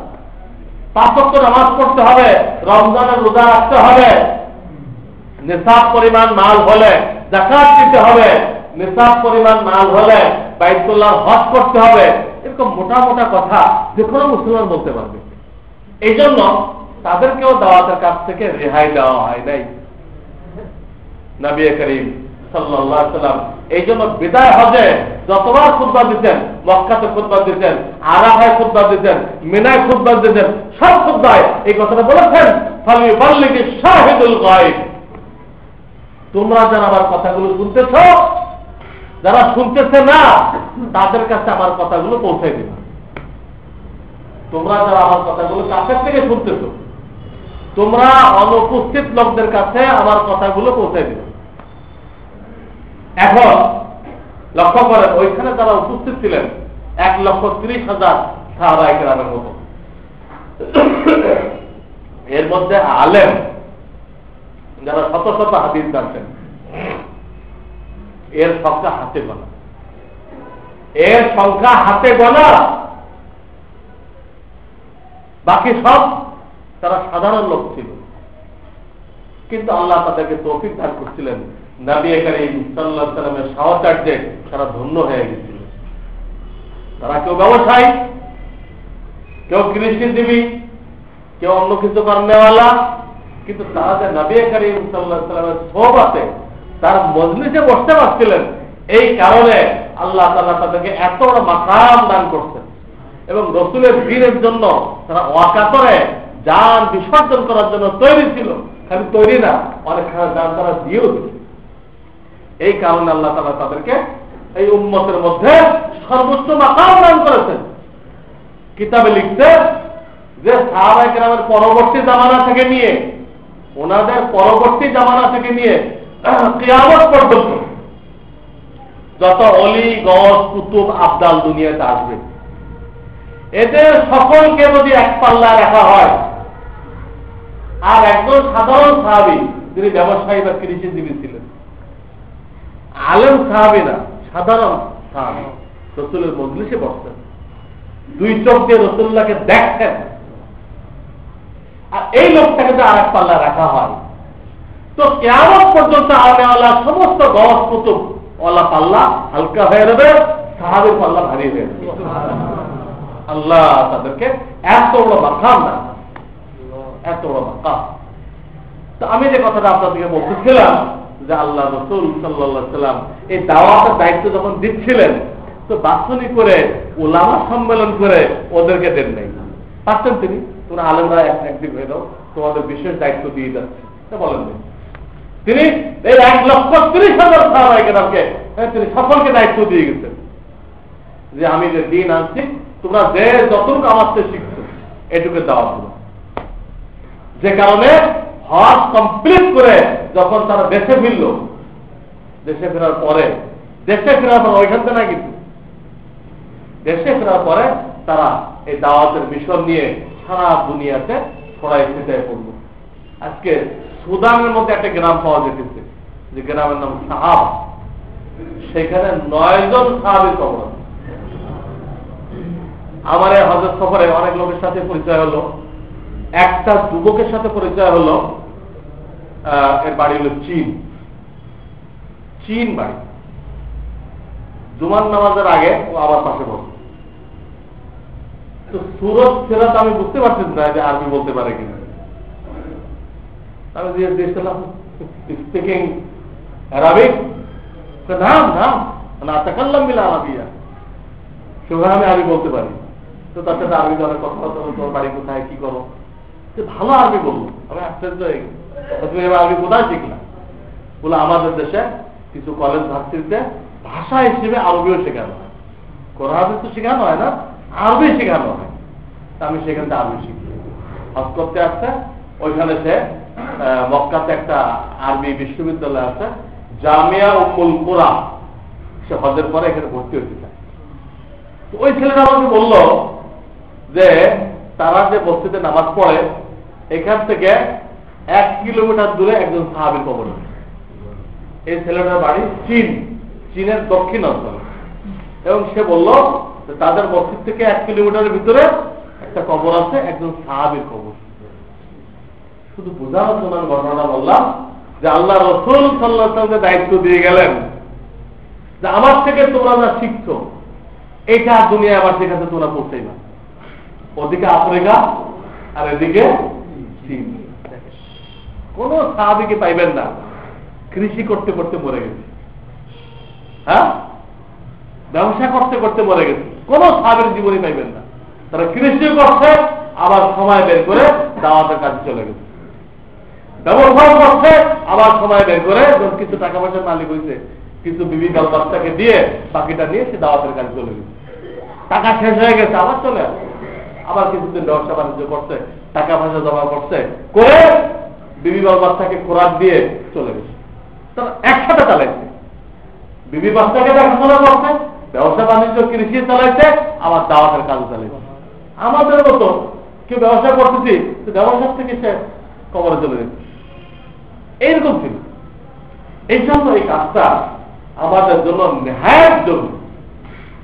5 ওয়াক্ত নামাজ পড়তে হবে, রমজানের রোজা রাখতে হবে, নিসাব পরিমাণ মাল হলে যাকাত দিতে হবে, নিসাব পরিমাণ মাল হলে বাইতুল্লাহ হজ করতে হবে, এরকম মোটা মোটা কথা যে কোনো মুসলমান বলতে পারবে। এই জন্য তাদেরকেও দাওয়াতের কাছ থেকে রেহাই দেওয়া হয় নাই। নবী করিম সাল্লাল্লাহু আলাইহি ওয়াসাল্লাম এই জন্য বিদায় হজে যতবার খুতবা দিতেন, মক্কাতে খুতবা দিতেন, আরাফায় খুতবা দিতেন, মিনায় খুতবা দিতেন, সব খুতবায় এই কথাটা বলেছেন, ফালিবাল্লিগি শাহিদুল গায়ব, তোমরা যারা আমার কথাগুলো শুনতেছ, যারা শুনতেছে না তাদের কাছে আমার কথাগুলো পৌঁছে দিবে। তোমরা যারা আমার কথাগুলো কাছের থেকে শুনতেছ, তোমরা অনুপস্থিত লোকদের কাছে আমার কথাগুলো পৌঁছে দিবে। এখন লক্ষ্য করেন, ওইখানে যারা উপস্থিত ছিলেন 1,30,000 সাহাবায়ে কেরামের মতো। এর মধ্যে আলেম যারা শত শত হাদিস জানতেন, এর সংখ্যা হাতে গোনা, এর সংখ্যা হাতে গোনা। বাকি সব তারা সাধারণ লোক ছিল, কিন্তু আল্লাহ তাদেরকে তৌফিক দান করছিলেন। নবী করিম সাল্লাল্লাহু আলাইহি ওয়াসাল্লামের সাহচর্যে তারা ধন্য হয়ে গেছিল। তারা কেউ ব্যবসায়ী, কেউ কৃষিজীবী, কেউ অন্য কিছু কর্মেওয়ালা, কিন্তু তারা যে নবী করিম সাল্লাল্লাহু আলাইহি ওয়াসাল্লামের সোহবতে তার মজলিসে বসতে পারছিলেন, এই কারণে আল্লাহ তাআলা তাদেরকে এত বড় মাকাম দান করছেন। এবং রাসূলের দ্বীনের জন্য তারা ওয়াকাতরে জান বিসর্জন করার জন্য তৈরি ছিল। খালি তৈরি না, অনেকখানে জান তারা দিয়েও দিল। এই কারণে আল্লাহ তাআলা তাদেরকে এই উম্মতের মধ্যে সর্বোচ্চ মাকাম দান করেছেন। কিতাবে লিখতে যে সাহাবায়ে কেরামের পরবর্তী জামানা থেকে নিয়ে, ওনাদের পরবর্তী জামানা থেকে নিয়ে কিয়ামত পর্যন্ত যত অলি, গস, কুতুব, আবদাল দুনিয়াতে আসবে, এদের সকলকে যদি এক পাল্লায় রাখা হয়, আর একজন সাধারণ সাহাবী যিনি ব্যবসায়ী বা কৃষিজীবী ছিলেন, আলেম সাহাবী না, সাধারণ সাহাবী, রাসূলের মজলিসে বসতেন, দুই চোখ দিয়ে রাসূলুল্লাহকে দেখতেন, আর এই লোকটাকে যদি আর এক পাল্লায় রাখা হয়, তো কিয়ামত পর্যন্ত আলেওয়ালা সমস্ত গস, কুতুব ওয়ালা পাল্লা হালকা হয়ে যাবে, সাহাবীর পাল্লা ভারী হয়ে যাবে। আল্লাহ তাদেরকে এত বড় মাকাম দেন, এত বড় মাকাম। তো আমি যে কথাটা আপনাদেরকে বলতেছিলাম যে আল্লাহ রাসূল সাল্লাল্লাহু আলাইহি ওয়াসাল্লাম এই দাওয়াতের দায়িত্ব যখন দিচ্ছিলেন, তো বাছনি করে উলামা সম্মেলন করে ওদেরকে দেন নাই। পারতেন তিনি, তোমরা আলেমরা একদিক হয়ে দাও, তোমাদের বিশেষ দায়িত্ব দিয়ে যাচ্ছে, বলেন না। তিনি এই 1,30,000 সাহাবায়ে কেরামকে তিনি সকলকে দায়িত্ব দিয়ে গেছেন যে আমি যে দিন আনছি, তোমরা যে যতটুকু আমার থেকে শিখছো এটুকু দেওয়া হলো। যে কারণে হজ কমপ্লিট করে যখন তারা দেশে ফিরল, দেশে ফেরার পরে ওইখান থেকে না, কিন্তু দেশে ফেরার পরে তারা এই দাওয়াতের মিশন নিয়ে সারা দুনিয়াতে ছড়াই ছিটাই পড়ল। আজকে সুদানের মধ্যে একটা গ্রাম পাওয়া যেতেছে, যে গ্রামের নাম সাহাব, সেখানে 9 জন সাহাবীর কবর আছে। আমার এই হজের সফরে অনেক লোকের সাথে পরিচয় হলো, একটা যুবকের সাথে পরিচয় হলো, এর বাড়ি হলো চীন বাড়ি। জুমার নামাজের আগে ও আমার পাশে বসে। তো সুরত ফেরাত আমি বুঝতে পারছি না যে আরবি বলতে পারে কিনা। আমি জিজ্ঞেস দিয়েছিলাম, স্পিকিং অ্যারাবিক? নাম নাম না তাকাল্লাম বিল আরাবিয়া, সুতরাং আমি আরবি বলতে পারি। তো তার সাথে আরবি অনেক কথাবার্তা হলো, তোর বাড়ি কোথায়, কি করো, ভালো আরবি বললো। আমি আশ্চর্য হয়ে গেছি, তুমি এবার আরবি কোথায় শিখলাম? বলে আমাদের দেশে কিছু কলেজ ভার্সিটিতে ভাষা হিসেবে আরবিও শেখানো হয়, কোরআন তো শেখানো হয় না, আরবি শেখানো হয়। আমি সেখান থেকে আরবি শিখি। হজ করতে আসছে, ওইখানে সে মক্কাতে একটা আরবি বিশ্ববিদ্যালয় আছে, জামিয়া উম্মুল কুরা, সে হজের পরে এখানে ভর্তি হয়েছে। ওই ছেলেটা আমাকে বলল যে তারা যে মসজিদে নামাজ পড়ে, এখান থেকে 1 কিলোমিটার দূরে একজন সাহাবীর কবর। এই ছেলেটার বাড়ি চীনের দক্ষিণ অঞ্চলে, এবং সে বলল যে তাদের মসজিদ থেকে 1 কিলোমিটারের ভিতরে একটা কবর আছে, একজন সাহাবীর কবর। শুধু বোঝানোর জন্য ঘটনাটা বললাম যে আল্লাহ রাসূল সাল্লাল্লাহু আলাইহি ওয়াসাল্লাম দায়িত্ব দিয়ে গেলেন যে আমার থেকে তোমরা যা শিখছো এটা দুনিয়ায় আমার ঠিক আছে তোমরা পৌঁছাই না। ওদিকে আফ্রিকা আর এদিকে চীন। কোন সাহাবীকে পাইবেন না কৃষি করতে করতে মরে গেছে, হ্যাঁ, ব্যবসা করতে করতে মরে গেছে। কোন সাহাবীর জীবনে পাইবেন না তারা কৃষি করছে আবার সময় বের করে দাওয়াতের কাজে চলে গেছে, ব্যবহার করছে আবার সময় বের করে কিছু টাকা পয়সার মালিক হয়েছে, কিছু বিবি বাল বাচ্চাকে দিয়ে বাকিটা নিয়ে সে দাওয়াতের কাজে চলে গেছে। টাকা শেষ হয়ে গেছে আবার চলে আসে, আবার কিছুদিন ব্যবসা বাণিজ্য করছে, টাকা পয়সা জমা করছে, করে বিবি বাল বাচ্চাকে খোরাক দিয়ে চলে গেছে। তারা একসাথে চালাইছে, বিবি বাচ্চাকে দেখাশোনা করছে, ব্যবসা বাণিজ্য কৃষি চালাইছে, আবার দাওয়াতের কাজ চালাইছে। আমাদের মতো কেউ ব্যবসা করতেছি, ব্যবসার থেকে সে কবরে চলে গেছে, এইরকম ছিল। এই জন্য এই কাজটা আমাদের জন্য নেহায়েত জরুরি।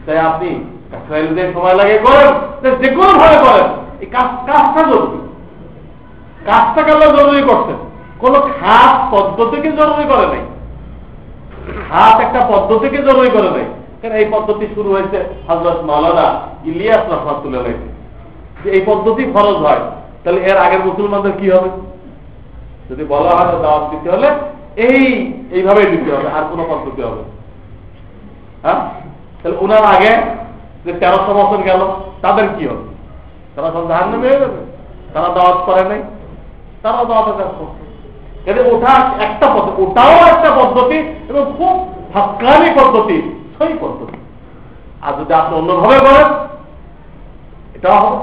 তাই আপনি সময় লাগে করেন, যে কোনো ভাবে করেন, এই কাজটা জরুরি। কাজটা কেন জরুরি করছেন? কোন খাস পদ্ধতিকে জরুরি করে নাই, খাস একটা পদ্ধতিকে জরুরি করে নাই। কারণ এই পদ্ধতি শুরু হয়েছে হযরত মাওলানা ইলিয়াস রাহমাতুল্লাহ আলাইহি। যে এই পদ্ধতি ফরজ হয়, তাহলে এর আগের মুসলমানদের কি হবে? যদি বলা হয় দাওয়াত দিতে হলে এইভাবেই দিতে হবে, আর কোন পদ্ধতি হবে? হ্যাঁ, তাহলে ওনার আগে যে 1300 বছর গেল তাদের কি হবে? তারা সব জাহান্নামে হয়ে যাবে। তারা দাওয়াত করে নাই, তারা দাওয়াতের কাজ করছে। ওটা একটা পদ্ধতি, ওটাও একটা পদ্ধতি এবং খুব হাক্কানি পদ্ধতি, সহি পদ্ধতি। আর যদি আপনি অন্যভাবে করেন এটাও হবে।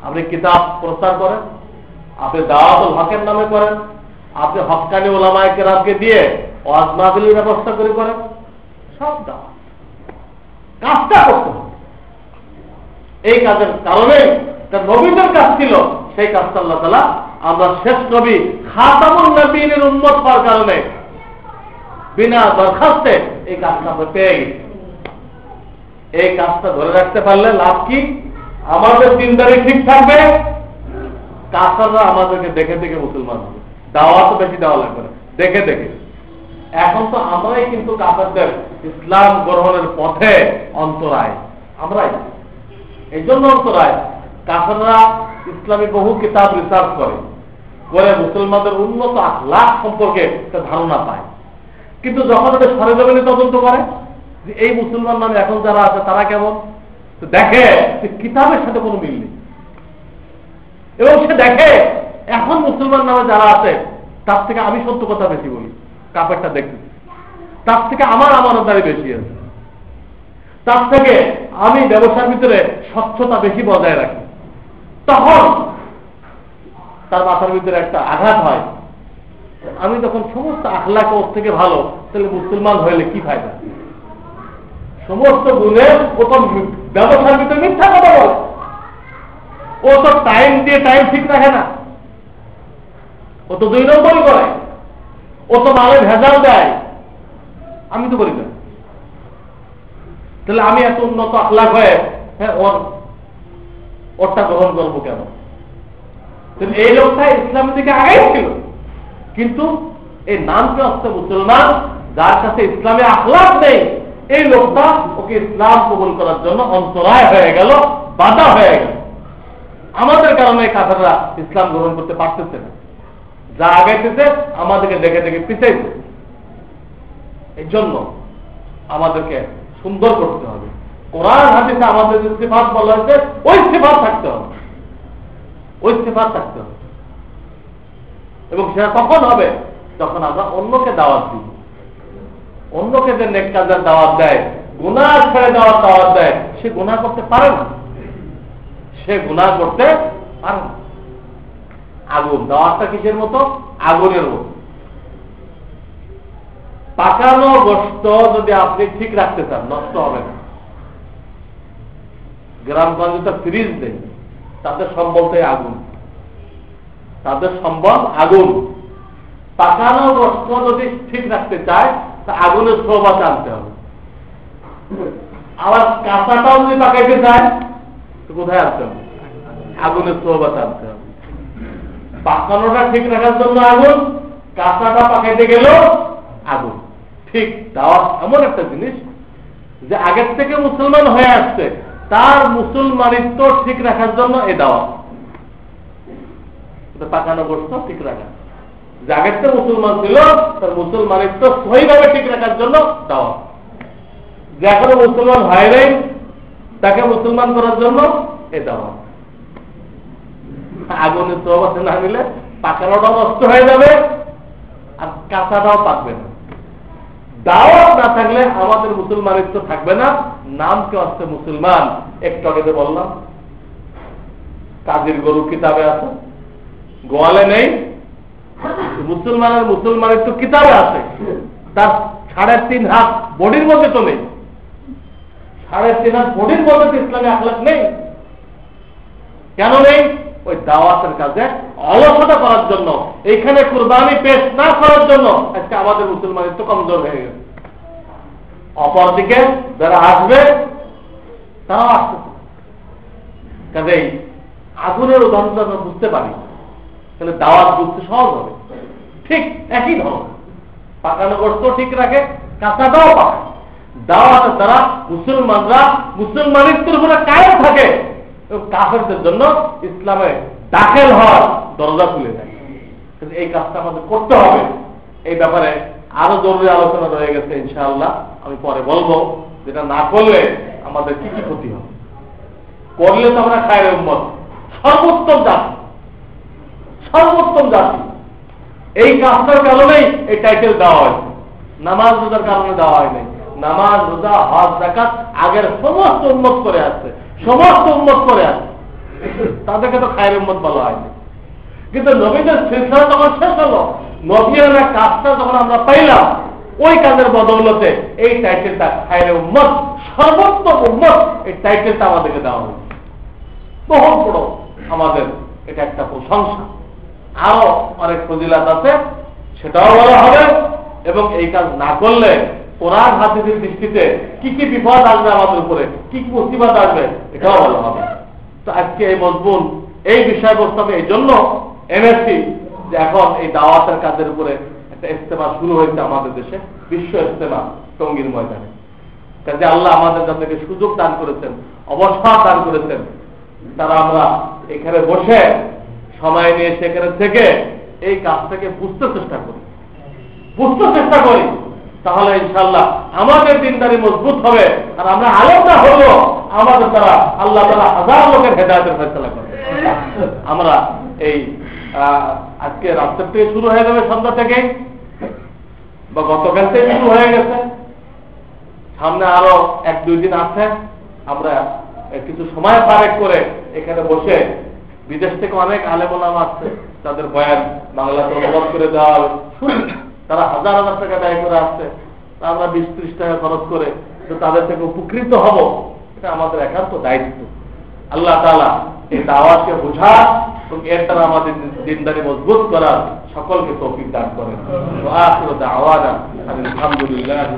আপনি কিতাব প্রচার করেন, আপনি দাওয়াতুল হকের নামে করেন, আপনি হক্কানি ওলামায়ে কেরামকে দিয়ে ওয়াজ মাহফিলের ব্যবস্থা করে করেন, সব দাওয়াত। কাজটা করতে হবে। এই কাজের কারণে নবীদের কাজ ছিল, সেই কাজটা আল্লাহ তাআলা আমরা শেষ নবী খাতামুন নবীনের উম্মত হওয়ার কারণে বিনা দরখাস্তে এই কাজটা আমরা পেয়ে গেছি। এই কাজটা ধরে রাখতে পারলে লাভ কি? আমাদের দিনদারি ঠিক থাকবে, কাফেররা আমাদেরকে দেখে দেখে মুসলমান হবে। দাওয়াত বেশি দেওয়া লাগবে না, দেখে দেখে। এখন তো আমরাই কিন্তু কাফেরদের ইসলাম গ্রহণের পথে অন্তরায়, আমরাই। এই জন্য অন্তরায়, কাফেররা ইসলামী বহু কিতাব রিসার্চ করে মুসলমানদের উন্নত আখলাক সম্পর্কে একটা ধারণা পায়। কিন্তু যখন ওটা সরেজমিনে তদন্ত করে যে এই মুসলমান নামে এখন যারা আছে তারা কেমন, দেখে যে কিতাবের সাথে কোনো মিল নেই। এবং সে দেখে এখন মুসলমান নামে যারা আছে তার থেকে আমি সত্য কথা বেশি বলি, কাপড়টা দেখতেছি, তার থেকে আমার আমানতদারি বেশি আছে, তার থেকে আমি ব্যবসার ভিতরে স্বচ্ছতা বেশি বজায় রাখি। তখন তার মাথার ভিতরে একটা আঘাত হয়, আমি তখন সমস্ত আখলাক ওর থেকে ভালো, তাহলে মুসলমান হইলে কি ফায়দা? সমস্ত গুণে প্রথম ব্যবসার ভিতরে মিথ্যা কথা বলে, ও তো টাইম দিয়ে টাইম ঠিক রাখে না, ও তো 2 নম্বরই করে, ও তো মালে ভেজাল দেয়, আমি তো করি না। তাহলে আমি এত উন্নত আখলাক হয়ে ওরটা গ্রহণ করবো কেন? এই লোকটা ইসলামের দিকে আগেই ছিল, কিন্তু এই নামকে হচ্ছে মুসলমান, যার কাছে ইসলামে আখলাক নেই, এই লোকটা ওকে ইসলাম কবুল করার জন্য অন্তরায় হয়ে গেল, বাধা হয়ে গেল। আমাদের কারণে কাফেররা ইসলাম গ্রহণ করতে পারতেছে না, যা আগাইতেছে আমাদেরকে দেখে দেখে পিছাইছে। এই জন্য আমাদেরকে সুন্দর করতে হবে। কোরআন হাদিসে আমাদের যে সিফাত বলা হয়েছে ওই সিফাত থাকতে হবে, ওই সিফাত থাকতে হবে। এবং সেটা তখন হবে যখন আমরা অন্যকে দাওয়াত দিব। অন্যকে যে নেক কাজের দাওয়াত দেয়, গুনাহ ছেড়ে দেওয়ার দাওয়াত দেয়, সে গুনাহ করতে পারে না, সে গুনাহ করতে পারে না। আগুন, দাওয়াতটা কিসের মতো? আগুনের মতো। পাকানো গোশত যদি আপনি ঠিক রাখতে চান, নষ্ট হবে না। গ্রামগঞ্জে তো ফ্রিজ নেই, তাদের সম্বলটাই আগুন, তাদের সম্বল আগুন। পাকানো গোশত যদি ঠিক রাখতে চায় তা আগুনের শোভা আনতে হবে। আবার কাঁচাটাও যদি পাকাইতে চায় তো কোথায় আনতে হবে? আগুনের শোভা আনতে হবে। পাকানোটা ঠিক রাখার জন্য আগুন, কাঁচাটা পাকাইতে গেলেও আগুন। ঠিক দাওয়াত এমন একটা জিনিস যে আগের থেকে মুসলমান হয়ে আসছে, তার মুসলমানিত্ব ঠিক রাখার জন্য এই দাওয়াত, পাকানো গোষ্ঠ ঠিক রাখা। যে আগের থেকে মুসলমান ছিল তার মুসলমানিত্ব সহিভাবে ঠিক রাখার জন্য দাওয়াত। যে এখনো মুসলমান হয় নাই তাকে মুসলমান করার জন্য এই দাওয়াত। আগুনের সহবাসে না নিলে পাকানোটাও নষ্ট হয়ে যাবে আর কাঁচাটাও পাকবে না। দাওয়াত না থাকলে আমাদের মুসলমানিত্ব থাকবে না, নাম কেউ আসছে মুসলমান। একটু আগে বললাম কাজীর গরু কিতাবে আছে, গোয়ালে নেই। মুসলমানের মুসলমানিত্ব কিতাবে আছে, তার 3.5 হাত বডির মধ্যে তো নেই। 3.5 হাত বডির মধ্যে তো ইসলামী আখলাক নেই। কেন নেই? ওই দাওয়াতের কাজে অলসতা করার জন্য, এইখানে কুরবানি পেশ না করার জন্য আজকে আমাদের মুসলমানিত্ব কমজোর হয়ে গেছে। অপরদিকে যারা আসবে তারাও আসতে, কাজেই আগুনের উদাহরণটা আমরা বুঝতে পারি, তাহলে দাওয়াত বুঝতে সহজ হবে। ঠিক একই ধরনের পাকানো গোষ্ঠ ঠিক রাখে, কাঁচাটাও পাকে। দাওয়াতের দ্বারা মুসলমানরা মুসলমানিত্বের উপরে কায়েম থাকে এবং কাফেরদের জন্য ইসলামে দাখিল হওয়ার দরজা খুলে দেয়। এই কাজটা আমাদের করতে হবে। এই ব্যাপারে আরো জরুরি আলোচনা রয়ে গেছে, ইনশাআল্লাহ আমি পরে বলবো। যেটা না করলে আমাদের কি কি ক্ষতি হবে। করলে তো আমরা খায়ের উম্মত, সর্বোত্তম জাতি, সর্বোত্তম জাতি। এই কাজটার কারণেই এই টাইটেল দেওয়া হয়েছে। নামাজ রোজার কারণে দেওয়া হয় নাই। নামাজ রোজা হজ যাকাত আগের সমস্ত উম্মত করে আসছে, সমস্ত উম্মত করে আসছে, তাদেরকে তো খায়ের উম্মত বলা হয়নি। কিন্তু নবীদের সিলসিলা যখন শেষ হলো, নবীর কাজটা যখন আমরা পাইলাম, ওই কাজের বদৌলতে এই টাইটেলটা খায়ের উম্মত, সর্বোত্তম উম্মত, এই টাইটেলটা আমাদেরকে দেওয়া হয়েছে। বহু বড় আমাদের এটা একটা প্রশংসা। আরো অনেক ফজিলাত আছে, সেটাও বলা হবে। এবং এই কাজ না করলে কোরআন হাদিসের দৃষ্টিতে কি কি বিপদ আসবে আমাদের উপরে, কি কি মুসিবত আসবে, এটাও বলা হবে। তো আজকে এই মজমুন, এই বিষয়বস্তু আমি এই জন্য এনেছি যে এখন এই দাওয়াতের কাজের উপরে একটা ইজতেমা শুরু হয়েছে আমাদের দেশে, বিশ্ব ইজতেমা টঙ্গীর ময়দানে। কাজে আল্লাহ আমাদের যাদেরকে সুযোগ দান করেছেন, অবসর দান করেছেন, তারা আমরা এখানে বসে সময় নিয়ে সেখানে থেকে এই কাজটাকে বুঝতে চেষ্টা করি, তাহলে ইনশাআল্লাহ আমাদের দিনদারি মজবুত হবে। আর আমরা আলোচনা হলো আমাদের দ্বারা আল্লাহ তাআলা হাজার লোকের হেদায়েতের ফয়সালা করবে। আমরা এই আজকে রাত্রে থেকে শুরু হয়ে যাবে, সন্ধ্যা থেকে বা গতকাল থেকে শুরু হয়ে গেছে, সামনে আরো 1-2 দিন আছে। আমরা কিছু সময় পারেক করে এখানে বসে, বিদেশ থেকে অনেক আলেম ওলামা আসছে, তাদের বয়ান বাংলাতে অনুবাদ করে দেওয়া হবে। তারা হাজার হাজার টাকা ব্যয় করে আসছে, আমরা 20-30 টাকা খরচ করে তাদের থেকে উপকৃত হব, এটা আমাদের একান্ত দায়িত্ব। আল্লাহ তাআলা এই দাওয়াতকে বোঝা এবং এর দ্বারা আমাদের দিনদারি মজবুত করার সকলকে তৌফিক দান করেন। ওয়া আখিরু দাওয়ানা আলহামদুলিল্লাহি।